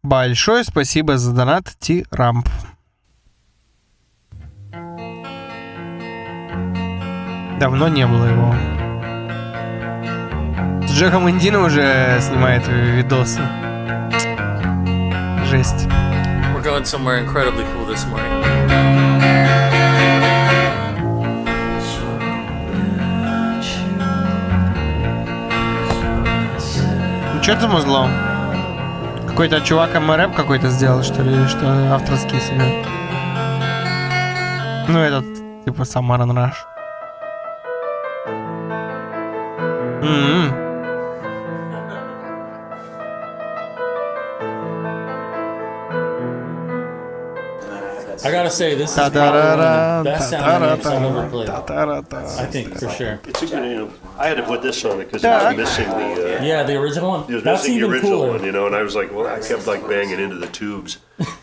Большое спасибо за донат, Ти-Рамп. Давно не было его. С Джеком Эндино уже снимает видосы. Жесть. We're going somewhere incredibly cool this morning. Ну что ты музло? Какой-то чувак рэп какой-то сделал, что ли, или что авторский себе? Ну этот, типа сам Маран Раш. I gotta say, this is probably one of the best sound I've ever played. I think, for sure. It's a good, you know, I had to put this on it because it was missing the... Yeah, the original one? It was That's missing the even original cooler. one, you know, and I was like, well, I kept like banging into the tubes.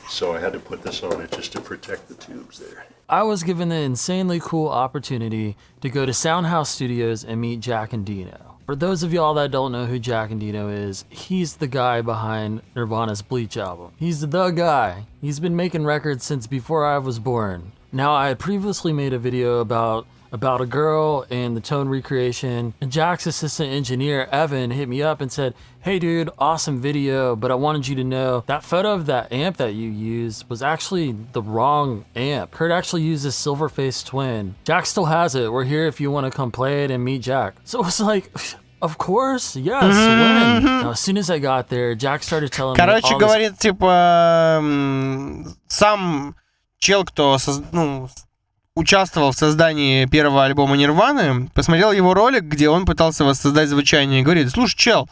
So I had to put this on it just to protect the tubes there. I was given the insanely cool opportunity to go to Soundhouse Studios and meet Jack Endino. For those of y'all that don't know who Jack Endino is, he's the guy behind Nirvana's Bleach album. He's the guy. He's been making records since before I was born. Now, I had previously made a video about a girl and the tone recreation, and Jack's assistant engineer, Evan, hit me up and said, hey dude, awesome video, but I wanted you to know that photo of that amp that you used was actually the wrong amp. Kurt actually used a Silverface Twin. Jack still has it. We're here if you want to come play it and meet Jack. So it was like, of course, yes, when? Now, as soon as I got there, Jack started telling me Короче, all говорит, типа, сам чел, кто участвовал в создании первого альбома Нирваны, посмотрел его ролик, где он пытался воссоздать звучание, и говорит, слушай, чел,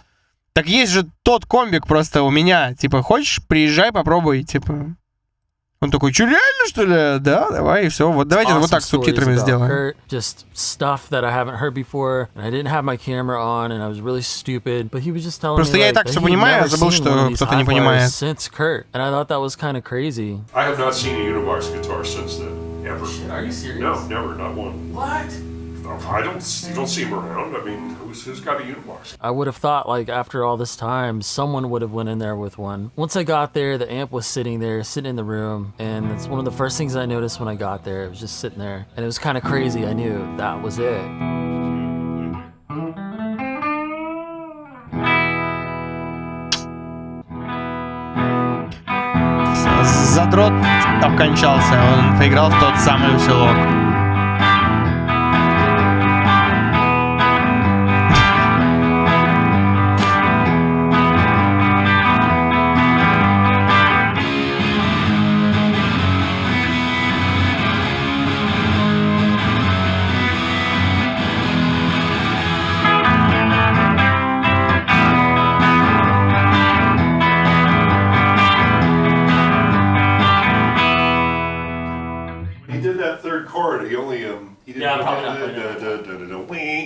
так есть же тот комбик просто у меня, типа, хочешь, приезжай, попробуй, типа. Он такой, что, реально, что ли? Да, давай, и все. Вот давайте вот так с субтитрами сделаем. Just stuff that I haven't heard before, and I didn't have my camera on, and I was really stupid, but he was just telling me, Просто я и так все понимаю, я забыл, что кто-то не понимает. Since Kurt, and I thought that was kind of crazy. I have not seen a Unibox guitar since then, ever. Shit, are you serious? No, never, not one. What? You don't see him around. I mean, who's got a Unibox? I would have thought, like, after all this time, someone would have went in there with one. Once I got there, the amp was sitting there, sitting in the room, and it's one of the first things I noticed when I got there. It was just sitting there, and it was kind of crazy. I knew that was it. Задрот обкончался, он поиграл в тот самый усилок.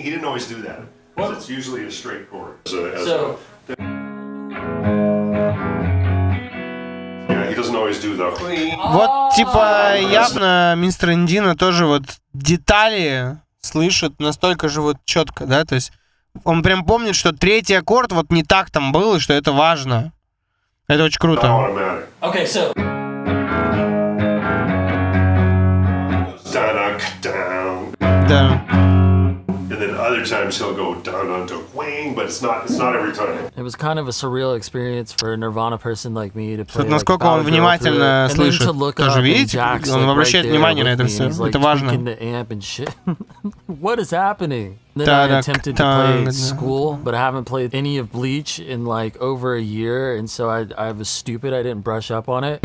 He didn't always do that. It's usually a straight chord. Yeah, he doesn't always do the. Вот, типа, явно мистер Эндино тоже вот детали слышит настолько же вот четко, да, то есть он прям помнит, что третий аккорд вот не так там был, и что это важно. Это очень круто. Okay, so. Да. And then other times he'll go down onto wing, but it's not every time. It was kind of a surreal experience for a Nirvana person like me to play. Насколько он внимательно слышит. Тоже видите? Он обращает внимание на это все. Это важно. What is happening? Then I attempted to play School, but I haven't played any of Bleach in like over a year, and so I was stupid. I didn't brush up on it.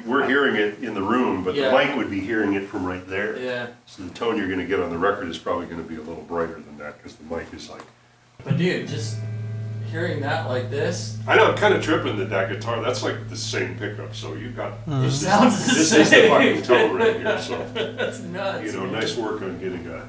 We're hearing it in the room, but the mic would be hearing it from right there. Yeah. So the tone you're going to get on the record is probably going to be a little brighter than that because the mic is like. But dude, just hearing that like this. I know, I'm kind of tripping that guitar. That's like the same pickup. So you've got. It sounds the this same. is the fucking tone right here. So. That's nuts. You know, nice work on getting a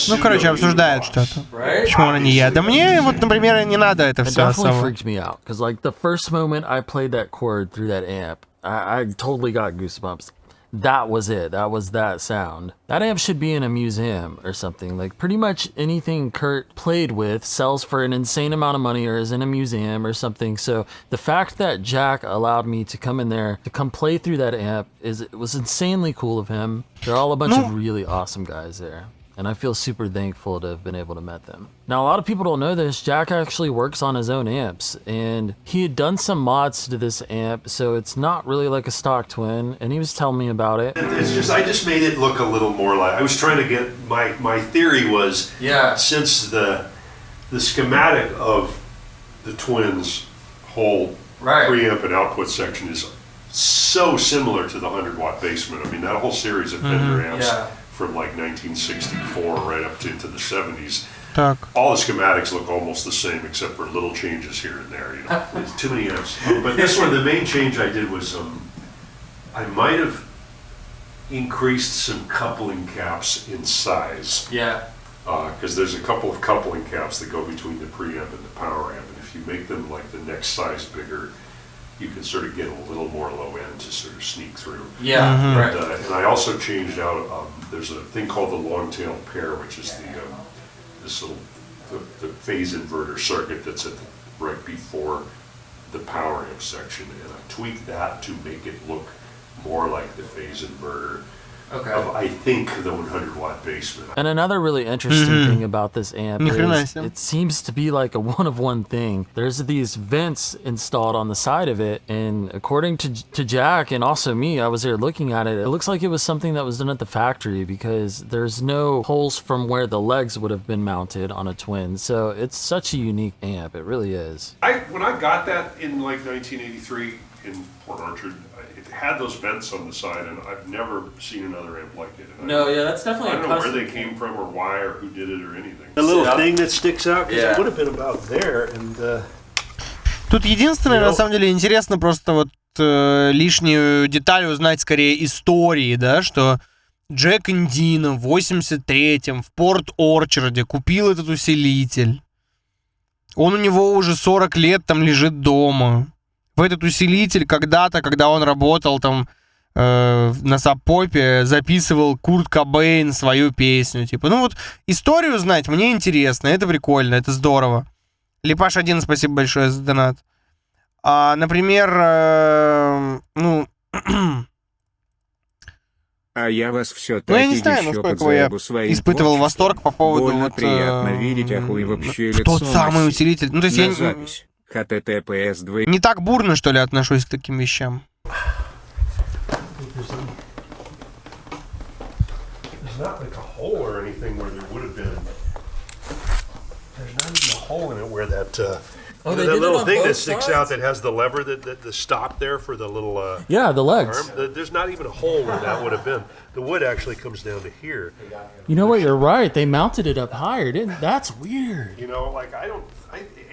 Ну, короче, обсуждают что-то. Почему она не я? Да мне, вот, например, не надо это It все definitely особо. freaked me out because, like, the first moment I played that chord through that amp, I totally got goosebumps. That was it. That was that sound. That amp should be in a museum or something. Like, pretty much anything Kurt played with sells for an insane amount of money or is in a museum or something. So the fact that Jack allowed me to come in there to come play through that amp it was insanely cool of him. They're all a bunch of really awesome guys there. And I feel super thankful to have been able to met them. Now, a lot of people don't know this. Jack actually works on his own amps, and he had done some mods to this amp, so it's not really like a stock twin, and he was telling me about it. It's just, I just made it look a little more like, I was trying to get, my theory was, since the schematic of the twins' whole preamp and output section is so similar to the 100-watt basement. I mean, that whole series of Fender amps from like 1964 right up into the 70s. All the schematics look almost the same except for little changes here and there. You know, there's too many amps. But this one, the main change I did was I might have increased some coupling caps in size. Because there's a couple of coupling caps that go between the preamp and the power amp, and if you make them like the next size bigger, you can sort of get a little more low end to sort of sneak through. And I also changed out, there's a thing called the long tail pair, which is this little the phase inverter circuit that's right before the power amp section, and I tweaked that to make it look more like the phase inverter of, I think, the 100-watt basement. And another really interesting thing about this amp is it seems to be like a one-of-one thing. There's these vents installed on the side of it, and according to Jack and also me, I was there looking at it, it looks like it was something that was done at the factory because there's no holes from where the legs would have been mounted on a twin. So it's such a unique amp. It really is. When I got that in like 1983 in Port Orchard, it had those vents on the side, and I've never seen another amp like it. That's definitely I don't know where they came from or why or who did it or anything. The little thing that sticks out, because it would have been about there, and Тут единственное, на самом деле, интересно просто вот лишнюю деталь узнать, скорее, истории, да, что Джек Endino в 83-м в Порт-Орчарде купил этот усилитель. Он у него уже 40 лет там лежит дома. В этот усилитель когда-то, когда он работал там на саб-попе, записывал Курт Кобейн свою песню. Типа, ну вот историю знать мне интересно, это прикольно, это здорово. Липаш 1, спасибо большое за донат. Например, А я вас все ну, я не знаю, насколько я испытывал восторг по поводу вот, приятно видеть охуевшее лицо тот самый усилитель. Ну, то есть я запись. HTTPS 2. не так бурно, что ли, отношусь к таким вещам. there's not like a hole or anything where there would have been. There's not even a hole in it where that that little thing that sticks out that has the lever that the stop there for the little the legs. arm. There's not even a hole where that would have been. The wood actually comes down to here. You know what? You're right. They mounted it up higher, didn't? That's weird. You know, like the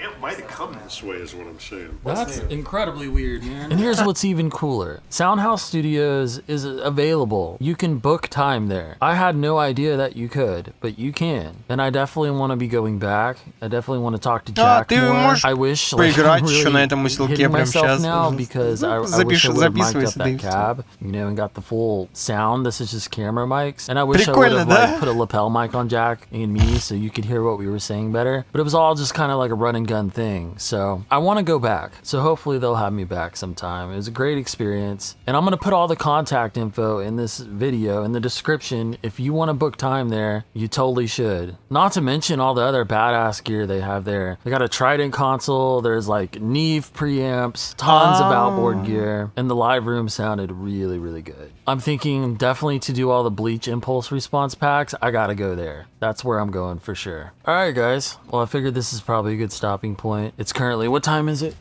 amp might have come this way, is what I'm saying. That's incredibly weird, man. And here's what's even cooler. Soundhouse Studios is available. You can book time there. I had no idea that you could, but you can. And I definitely want to be going back. I definitely want to talk to Jack more. I wish, like, I'm really hitting myself now because I wish I would have mic'd up that cab, you know, and got the full sound. This is just camera mics. And I wish I would have like put a lapel mic on Jack and me so you could hear what we were saying better. But it was all just kind of like a run and gun thing. So I want to go back. So hopefully they'll have me back sometime. It was a great experience. And I'm going to put all the contact info in this video in the description. If you want to book time there, you totally should. Not to mention all the other badass gear they have there. They got a Trident console. There's like Neve preamps, tons of outboard gear. And the live room sounded really, really good. I'm thinking definitely to do all the Bleach impulse response packs, I gotta go there. That's where I'm going for sure. Alright guys, well I figured this is probably a good stopping point. It's currently, what time is it?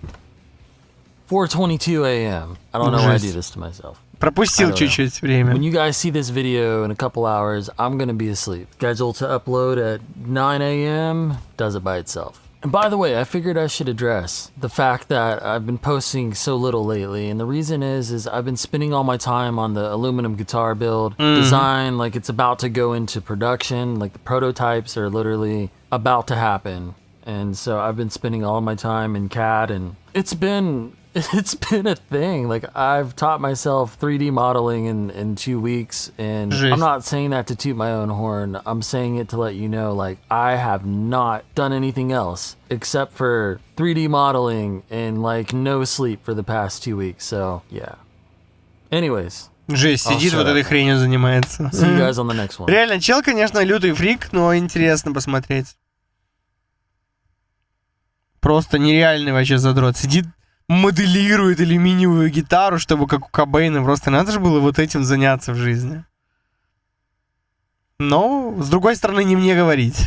4:22 a.m. I don't know why I do this to myself. Пропустил чуть-чуть время. When you guys see this video in a couple hours, I'm gonna be asleep. Scheduled to upload at 9 a.m. does it by itself. And by the way, I figured I should address the fact that I've been posting so little lately, and the reason is I've been spending all my time on the aluminum guitar build design, like it's about to go into production, like the prototypes are literally about to happen, and so I've been spending all my time in CAD, and it's been a thing. Like I've taught myself 3D modeling in 2 weeks, and I'm not saying that to toot my own horn. I'm saying it to let you know, like I have not done anything else except for 3D modeling and like no sleep for the past 2 weeks. So yeah. Anyways. Жесть, сидит вот этой хренью занимается. See you guys on the next one. Реально, чел, конечно, лютый фрик, но интересно посмотреть. Просто нереальный вообще задрот. Сидит, моделирует алюминиевую гитару, чтобы как у Кобейна. Просто надо же было вот этим заняться в жизни. Но, с другой стороны, не мне говорить.